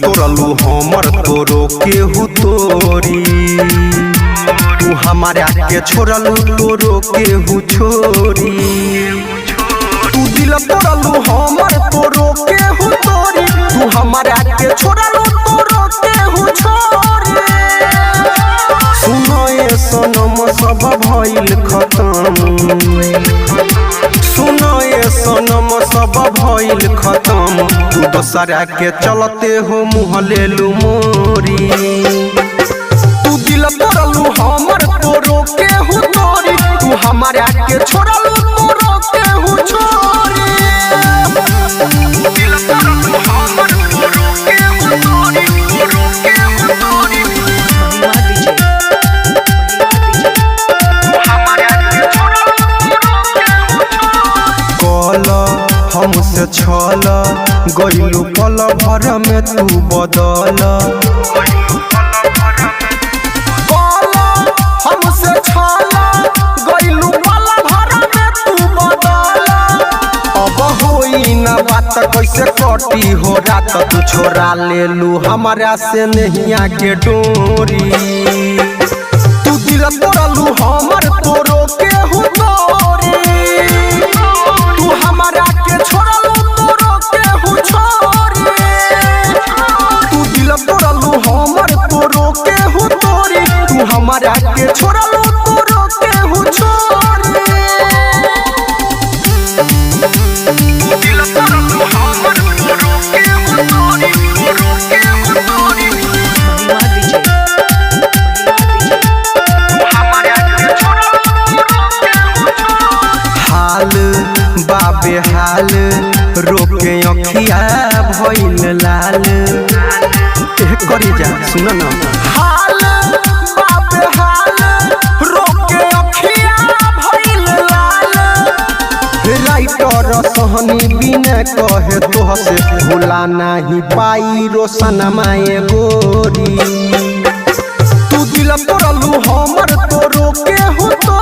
तोरलू हमर तोरो केहू तोरी तू हमारा के छोड़लू तोरो केहू छोरी तू दिल तोरलू हमर तोरो केहू तोरी तू हमारा के छोड़लू तोरो केहू छोरी सुनो ये सनम सब भइल खत्म सुनो ये सनम सब भइल खत्म तू दोसरा के चलते हो मुँह लेलू मोरी तू दिल तोरलू हमर तोरो केहू तोरी तू हमारा के छोड़लू तोरो केहू छोरी दिल तोरलू हमर तोरो केहू तोरी तोरो केहू तोरी हमसे छल गइलू पल भर में तू बदल हमसे छल गइलू पल भर में तू बदल अब होई ना बात कैसे कटी हो रात तू छोड़ा लेलू हमारा से नहिया के डोरी तू दिल तोरलू हमर तोरो केहू तोरी तू हमारा के छोड़लू तोरो केहू छोरी तू दिल तोरलू हमर तोरो केहू तोरी तू हमारा के छोड़लू तोरो केहू छोरी दिल तोरलू हमर तोरो केहू तोरी तोरो केहू तोरी हमारा के छोड़लू तोरो केहू हाल बाबे हाल रोके अखिया भइल लाल करी जा सुन न हाल बाबे हाल रोके अखिया भइल लाल राइटर सहनी बिना कहे तोह से भुला नहीं पाई रोशन माए गोरी तू दिल तोरलू हमर तोरो केहू तो